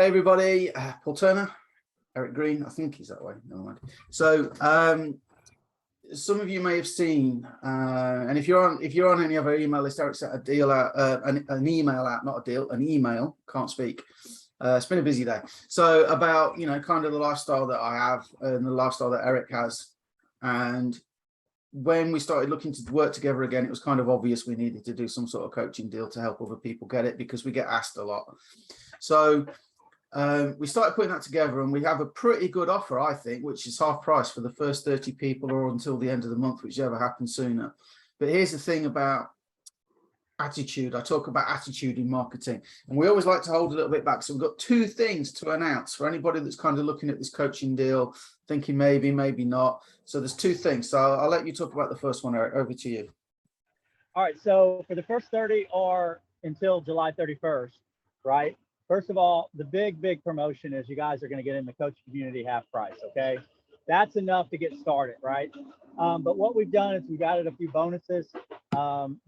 Hey everybody, Paul Turner, Eric Green, I think he's that way, never mind. So some of you may have seen, and if you're on any other email list, Eric set a deal out, an email out, not a deal, an email, can't speak. It's been a busy day. So about, kind of the lifestyle that I have and the lifestyle that Eric has. And when we started looking to work together again, it was kind of obvious we needed to do some sort of coaching deal to help other people get it, because we get asked a lot. So we started putting that together, and we have a pretty good offer, I think, which is half price for the first 30 people or until the end of the month, whichever happens sooner. But here's the thing about attitude. I talk about attitude in marketing, and we always like to hold a little bit back. So we've got two things to announce for anybody that's kind of looking at this coaching deal, thinking maybe, maybe not. So there's two things. So I'll let you talk about the first one, Eric. Over to you. All right. So for the first 30 or until July 31st, right? First of all, the big promotion is you guys are going to get in the coaching community half price. Okay. That's enough to get started, right? But what we've done is we've added a few bonuses.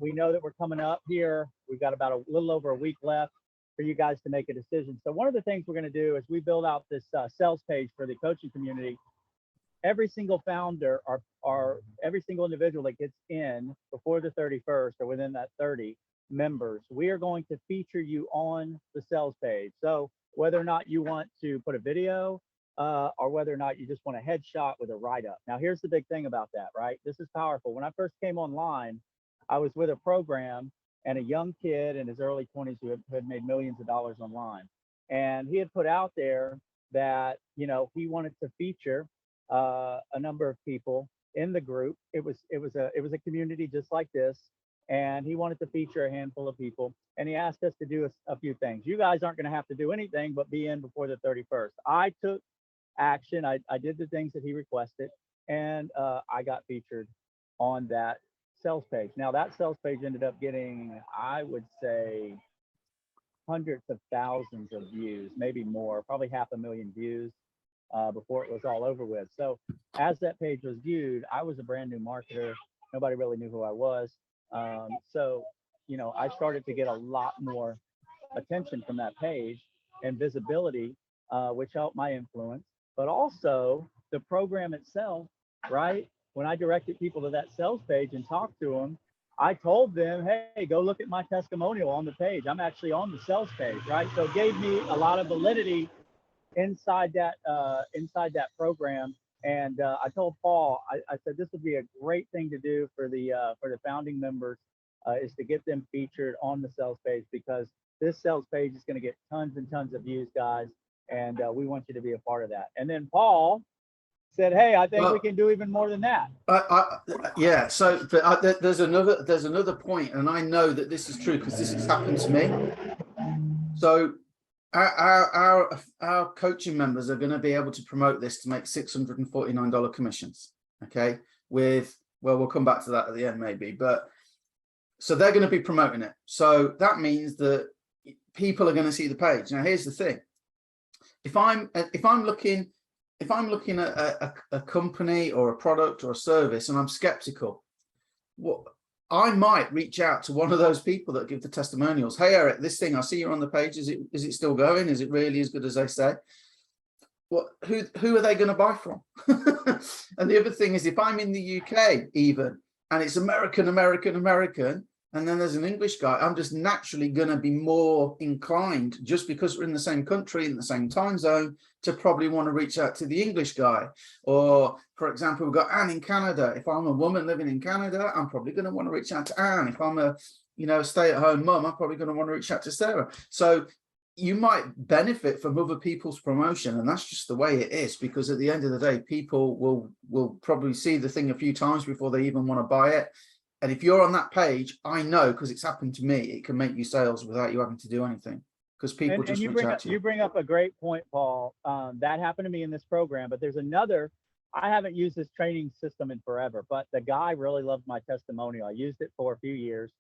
We know that we're coming up here. We've got about a little over a week left for you guys to make a decision. So one of the things we're going to do is we build out this sales page for the coaching community. Every single founder or every single individual that gets in before the 31st or within that 30 members, we are going to feature you on the sales page. So whether or not you want to put a video or whether or not you just want a headshot with a write-up. Now, here's the big thing about that, right? This is powerful. When I first came online, I was with a program and a young kid in his early 20s who had made millions of dollars online. And he had put out there that, he wanted to feature a number of people in the group. It was a community just like this. And he wanted to feature a handful of people, and he asked us to do a few things. You guys aren't going to have to do anything but be in before the 31st. I took action. I did the things that he requested, and I got featured on that sales page. Now that sales page ended up getting, I would say, hundreds of thousands of views, maybe more, probably 500,000 views before it was all over with. So as that page was viewed, I was a brand new marketer. Nobody really knew who I was. So, I started to get a lot more attention from that page and visibility, which helped my influence, but also the program itself, right? When I directed people to that sales page and talked to them, I told them, hey, go look at my testimonial on the page. I'm actually on the sales page, right? So it gave me a lot of validity inside that program. And I told Paul, I said, this would be a great thing to do for the founding members, is to get them featured on the sales page, because this sales page is going to get tons and tons of views, guys. And we want you to be a part of that. And then Paul said, hey, I think we can do even more than that. Yeah. So there's another point, and I know that this is true because this has happened to me. So our coaching members are going to be able to promote this to make $649 commissions. Okay, we'll come back to that at the end maybe, but so they're going to be promoting it. So that means that people are going to see the page. Now here's the thing: if I'm looking at a company or a product or a service and I'm skeptical, I might reach out to one of those people that give the testimonials. Hey, Eric, this thing, I see you're on the page. Is it still going? Is it really as good as they say? Who are they going to buy from? And the other thing is, if I'm in the UK even, and it's American, and then there's an English guy, I'm just naturally going to be more inclined, just because we're in the same country, in the same time zone, to probably want to reach out to the English guy. Or, for example, we've got Anne in Canada. If I'm a woman living in Canada, I'm probably going to want to reach out to Anne. If I'm a stay-at-home mum, I'm probably going to want to reach out to Sarah. So you might benefit from other people's promotion, and that's just the way it is, because at the end of the day, people will probably see the thing a few times before they even want to buy it. And if you're on that page, I know, because it's happened to me, it can make you sales without you having to do anything, because people just reach out to you. You bring up a great point, Paul. That happened to me in this program, but there's another. I haven't used this training system in forever, but the guy really loved my testimonial. I used it for a few years.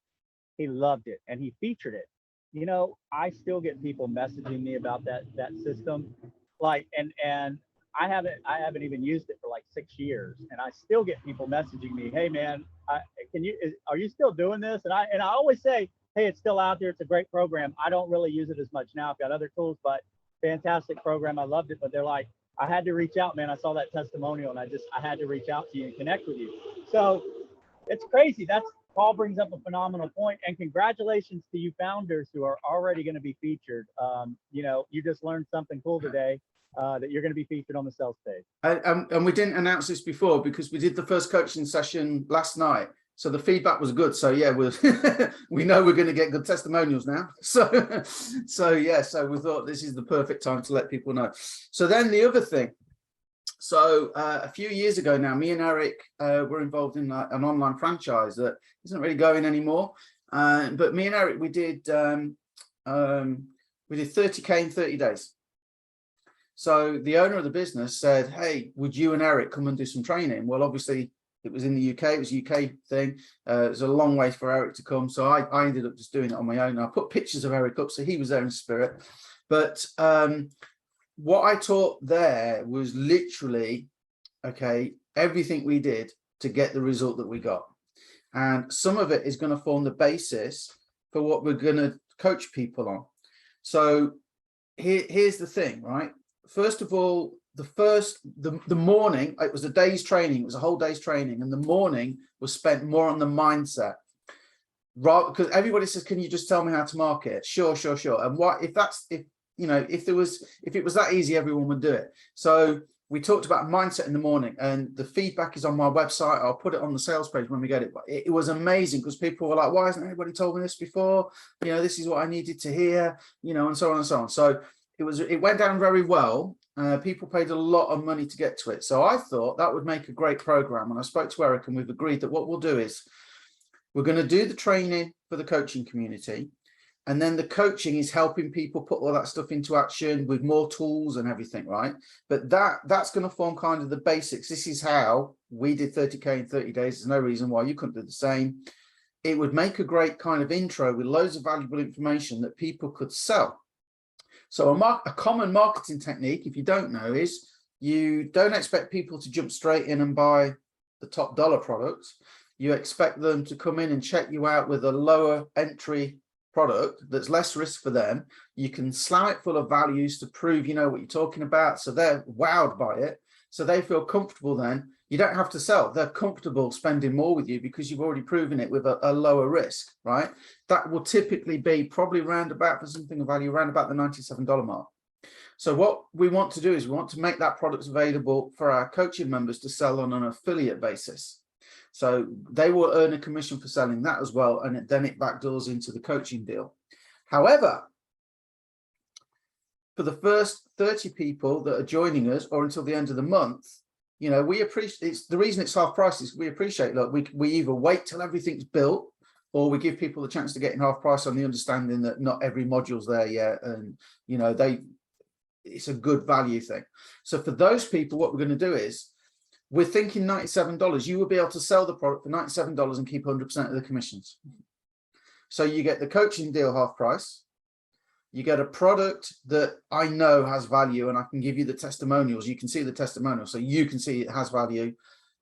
He loved it, and he featured it. I still get people messaging me about that system, and I haven't even used it for like 6 years, and I still get people messaging me, hey man, are you still doing this? And I always say, hey, it's still out there. It's a great program. I don't really use it as much now. I've got other tools, but fantastic program. I loved it. But they're like, I had to reach out, man. I saw that testimonial and I had to reach out to you and connect with you. So it's crazy. Paul brings up a phenomenal point, and congratulations to you founders who are already going to be featured. You just learned something cool today, that you're going to be featured on the sales page. And we didn't announce this before because we did the first coaching session last night. So the feedback was good. So yeah, we know we're going to get good testimonials now. So we thought this is the perfect time to let people know. So then the other thing, a few years ago now, me and Eric were involved in an online franchise that isn't really going anymore. But me and Eric, we did 30K in 30 days. So the owner of the business said, hey, would you and Eric come and do some training? Well, obviously it was in the UK, it was a UK thing. It was a long way for Eric to come. So I ended up just doing it on my own. I put pictures of Eric up, so he was there in spirit. But what I taught there was literally, everything we did to get the result that we got. And some of it is going to form the basis for what we're going to coach people on. So here's the thing, right? First of all, the morning, it was a day's training, it was a whole day's training, and the morning was spent more on the mindset. Right, because everybody says, can you just tell me how to market? Sure. And if it was that easy, everyone would do it. So we talked about mindset in the morning, and the feedback is on my website. I'll put it on the sales page when we get it. It was amazing because people were like, why hasn't anybody told me this before? This is what I needed to hear, and so on and so on. So it went down very well. People paid a lot of money to get to it. So I thought that would make a great program. And I spoke to Eric, and we've agreed that what we'll do is we're going to do the training for the coaching community. And then the coaching is helping people put all that stuff into action with more tools and everything, right? But that's going to form kind of the basics. This is how we did 30K in 30 days. There's no reason why you couldn't do the same. It would make a great kind of intro with loads of valuable information that people could sell. So a common marketing technique, if you don't know, is you don't expect people to jump straight in and buy the top dollar products. You expect them to come in and check you out with a lower entry product that's less risk for them. You can slam it full of values to prove you know what you're talking about, so they're wowed by it, so they feel comfortable. Then you don't have to sell, they're comfortable spending more with you because you've already proven it with a lower risk, right? That will typically be probably round about, for something of value, around about the $97 mark. So what we want to do is we want to make that product available for our coaching members to sell on an affiliate basis. So they will earn a commission for selling that as well, and then it backdoors into the coaching deal. However, for the first 30 people that are joining us, or until the end of the month, we appreciate, it's the reason it's half price is we appreciate, look, we either wait till everything's built, or we give people the chance to get in half price on the understanding that not every module's there yet, and it's a good value thing. So for those people, what we're going to do is, we're thinking $97. You will be able to sell the product for $97 and keep 100% of the commissions. So you get the coaching deal half price. You get a product that I know has value, and I can give you the testimonials. You can see the testimonials, so you can see it has value,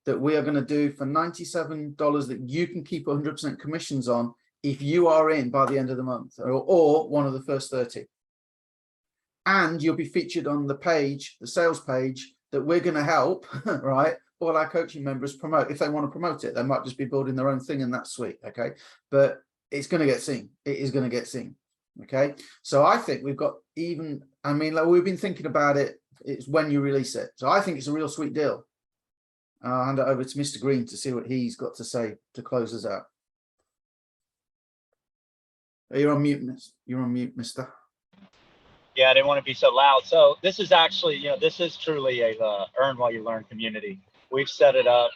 that we are going to do for $97 that you can keep 100% commissions on if you are in by the end of the month, or one of the first 30. And you'll be featured on the page, the sales page, that we're going to help, right, all our coaching members promote. If they want to promote it, they might just be building their own thing, and that's sweet, okay? But it's going to get seen. It is going to get seen, okay? So I think we've got we've been thinking about it. It's when you release it. So I think it's a real sweet deal. I'll hand it over to Mr. Green to see what he's got to say to close us out. You're on mute, mister. Yeah, I didn't want to be so loud. So this is actually, this is truly a earn while you learn community. We've set it up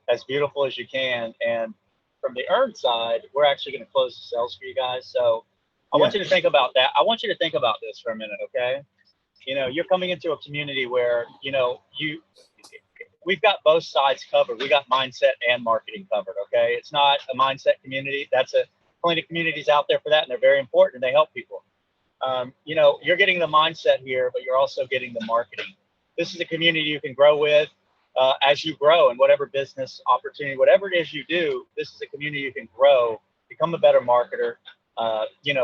as beautiful as you can. And from the earn side, we're actually going to close the sales for you guys. So I want you to think about that. I want you to think about this for a minute, okay? You're coming into a community where, we've got both sides covered. We got mindset and marketing covered, okay? It's not a mindset community. That's plenty of communities out there for that, and they're very important, and they help people. You're getting the mindset here, but you're also getting the marketing. This is a community you can grow with as you grow in whatever business opportunity, whatever it is you do. This is a community you can grow, become a better marketer,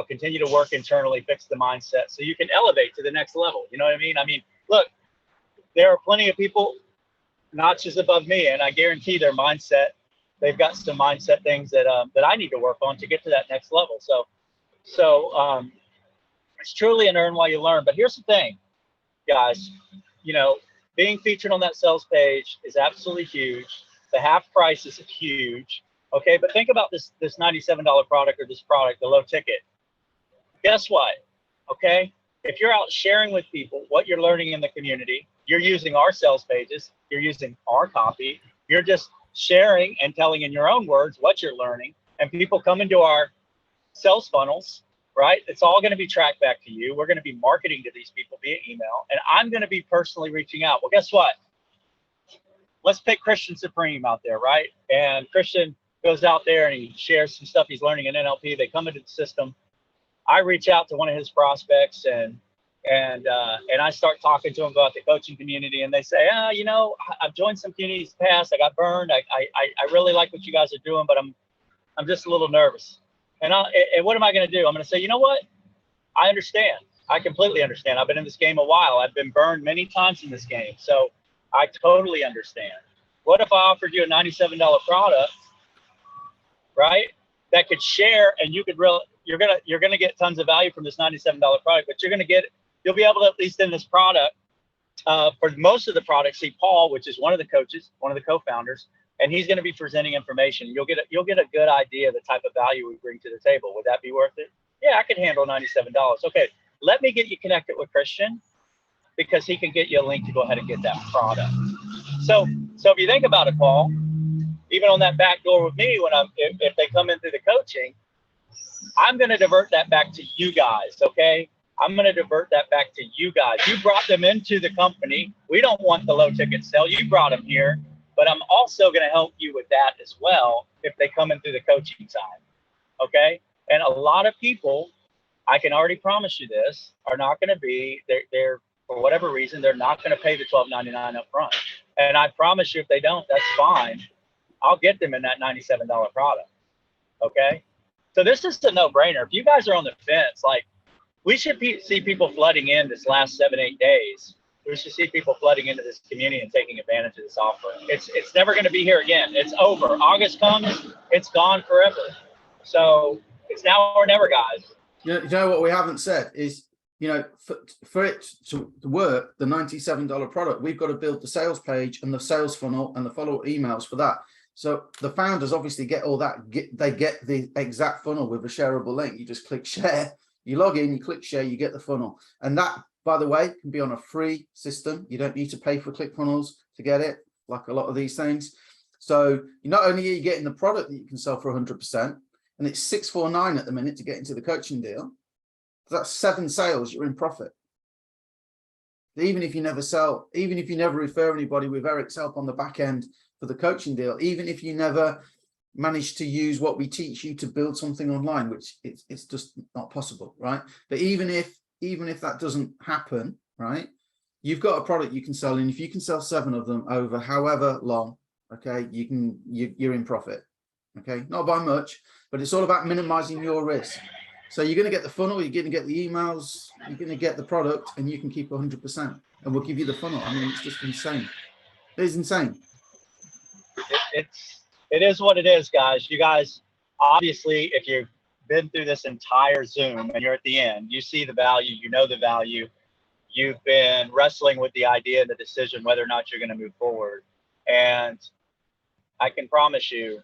Continue to work internally, fix the mindset so you can elevate to the next level. You know what I mean? I mean, look, there are plenty of people notches above me, and I guarantee their mindset, they've got some mindset things that I need to work on to get to that next level. So it's truly an earn while you learn. But here's the thing, guys, being featured on that sales page is absolutely huge. The half price is huge. Okay, but think about this $97 product or this product, the low ticket. Guess what? Okay, if you're out sharing with people what you're learning in the community, you're using our sales pages, you're using our copy, you're just sharing and telling in your own words what you're learning, and people come into our sales funnels, right? It's all going to be tracked back to you. We're going to be marketing to these people via email, and I'm going to be personally reaching out. Well, guess what? Let's pick Christian Supreme out there, right? And Christian goes out there and he shares some stuff he's learning in NLP. They come into the system. I reach out to one of his prospects and I start talking to him about the coaching community, and they say, I've joined some communities past. I got burned. I really like what you guys are doing, but I'm just a little nervous. And what am I going to do? I'm going to say, you know what? I understand. I completely understand. I've been in this game a while. I've been burned many times in this game. So I totally understand. What if I offered you a $97 product, right? That could share, and you could you're gonna get tons of value from this $97 product, but you'll be able to, at least in this product, for most of the products, see Paul, which is one of the coaches, one of the co-founders, and he's going to be presenting information. You'll get a good idea of the type of value we bring to the table. Would that be worth it? Yeah, I could handle $97. Okay, let me get you connected with Christian, because he can get you a link to go ahead and get that product. So if you think about it, Paul, even on that back door with me, if they come in through the coaching, I'm going to divert that back to you guys. Okay, I'm going to divert that back to you guys. You brought them into the company. We don't want the low ticket sale. You brought them here, but I'm also going to help you with that as well if they come in through the coaching side. Okay, and a lot of people, I can already promise you this, are not going to be they're for whatever reason, they're not going to pay the $12.99 up front. And I promise you, if they don't, that's fine. I'll get them in that $97 product. Okay. So this is a no-brainer. If you guys are on the fence, like, we should see people flooding in this last 7-8 days. We should see people flooding into this community and taking advantage of this offer. It's never going to be here again. It's over. August comes, it's gone forever. So it's now or never, guys. You know what we haven't said is, for it to work, the $97 product, we've got to build the sales page and the sales funnel and the follow-up emails for that. So the founders obviously get all that. They get the exact funnel with a shareable link. You just click share, you log in, you click share, you get the funnel. And that, by the way, can be on a free system. You don't need to pay for ClickFunnels to get it, like a lot of these things. So not only are you getting the product that you can sell for 100%, and it's $649 at the minute to get into the coaching deal. That's 7 sales, you're in profit. Even if you never sell, even if you never refer anybody with Eric's help on the back end for the coaching deal, even if you never manage to use what we teach you to build something online, which it's just not possible, right? But even if that doesn't happen, right, you've got a product you can sell, and if you can sell 7 of them over however long, okay, you're in profit. Okay, not by much, but it's all about minimizing your risk. So you're going to get the funnel, you're going to get the emails, you're going to get the product, and you can keep 100%, and we'll give you the funnel. I mean, it's just insane. It is insane. It is what it is, guys. You guys, obviously, if you've been through this entire Zoom and you're at the end, you see the value, you know the value. You've been wrestling with the idea and the decision whether or not you're going to move forward. And I can promise you,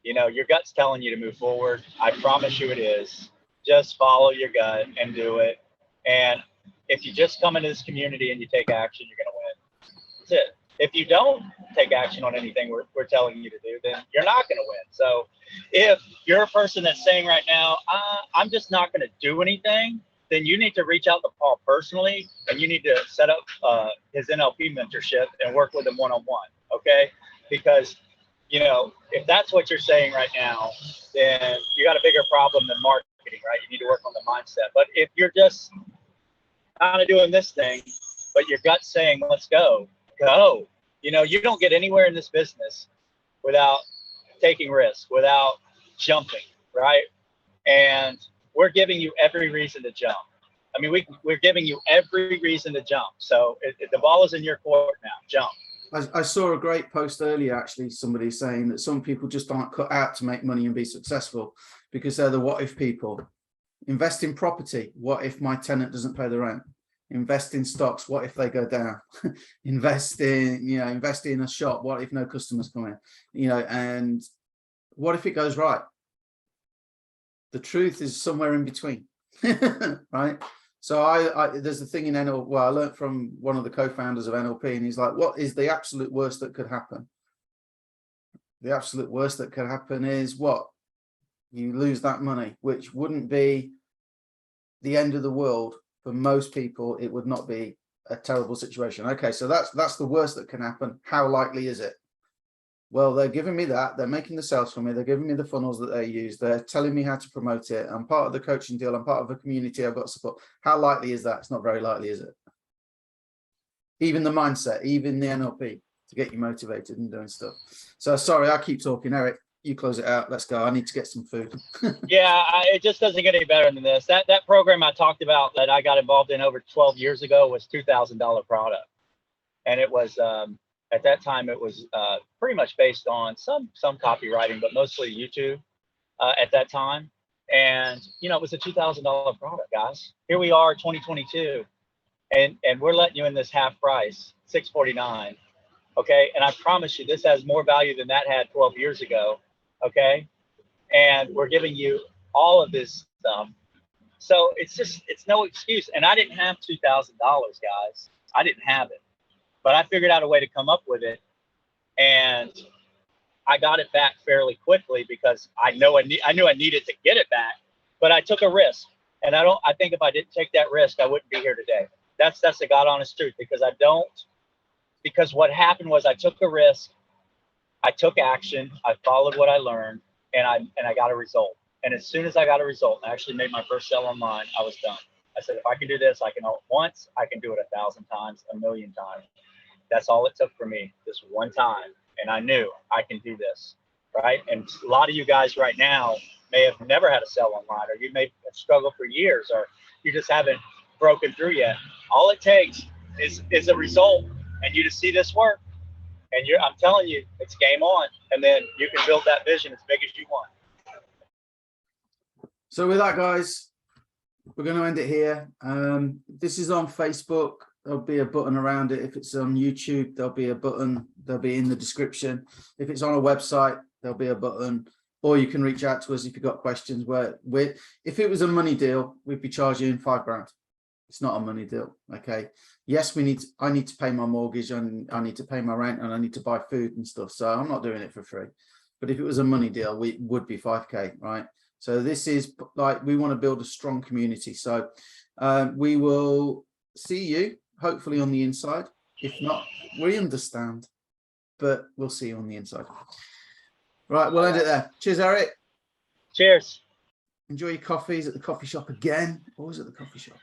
your gut's telling you to move forward. I promise you it is. Just follow your gut and do it. And if you just come into this community and you take action, you're going to win. That's it. If you don't take action on anything we're telling you to do, then you're not going to win. So if you're a person that's saying right now, I'm just not going to do anything, then you need to reach out to Paul personally, and you need to set up his NLP mentorship and work with him one-on-one. Okay. Because if that's what you're saying right now, then you got a bigger problem than marketing, right? You need to work on the mindset. But if you're just kind of doing this thing, but your gut's saying, let's go. You don't get anywhere in this business without taking risks, without jumping, right? And we're giving you every reason to jump. I mean, we're giving you every reason to jump. So the ball is in your court now. Jump. I saw a great post earlier, actually, somebody saying that some people just aren't cut out to make money and be successful because they're the what if people. Invest in property. What if my tenant doesn't pay the rent? Invest in stocks. What if they go down? Invest in a shop. What if no customers come in? And what if it goes right? The truth is somewhere in between, right? So there's a thing in NLP. Well, I learned from one of the co-founders of NLP, and he's like, what is the absolute worst that could happen? The absolute worst that could happen is what? You lose that money, which wouldn't be the end of the world. For most people, it would not be a terrible situation. Okay, so that's the worst that can happen. How likely is it? Well, they're giving me that. They're making the sales for me. They're giving me the funnels that they use. They're telling me how to promote it. I'm part of the coaching deal. I'm part of a community. I've got support. How likely is that? It's not very likely, is it? Even the mindset, even the NLP to get you motivated and doing stuff. So sorry, I keep talking. Eric, you close it out. Let's go. I need to get some food. Yeah, it just doesn't get any better than this. That program I talked about that I got involved in over 12 years ago was $2,000 product. And it was, at that time, it was pretty much based on some copywriting, but mostly YouTube at that time. And, it was a $2,000 product, guys. Here we are, 2022, and we're letting you in this half price, $649. Okay. And I promise you, this has more value than that had 12 years ago. Okay. And we're giving you all of this stuff. So it's no excuse. And I didn't have $2,000, guys. I didn't have it. But I figured out a way to come up with it, and I got it back fairly quickly because I knew I needed to get it back. But I took a risk, and I think if I didn't take that risk, I wouldn't be here today. That's the God honest truth, because what happened was I took a risk, I took action, I followed what I learned, and I got a result. And as soon as I got a result, I actually made my first sale online. I was done. I said, if I can do this, I can once, I can do it 1,000 times, 1,000,000 times. That's all it took for me, this one time. And I knew I can do this, right? And a lot of you guys right now may have never had a sell online, or you may have struggled for years, or you just haven't broken through yet. All it takes is a result, and you to see this work. And I'm telling you, it's game on. And then you can build that vision as big as you want. So with that, guys, we're going to end it here. This is on Facebook. There'll be a button around it. If it's on YouTube, there'll be a button. They'll be in the description. If it's on a website, there'll be a button. Or you can reach out to us if you've got questions. If it was a money deal, we'd be charging $5,000. It's not a money deal. Okay. Yes, I need to pay my mortgage, and I need to pay my rent, and I need to buy food and stuff. So I'm not doing it for free. But if it was a money deal, we would be $5,000, right? So this is like, we want to build a strong community. So we will see you hopefully on the inside. If not, we understand, but we'll see you on the inside. Right, we'll end it there. Cheers, Eric. Cheers. Enjoy your coffees at the coffee shop again. Always at the coffee shop.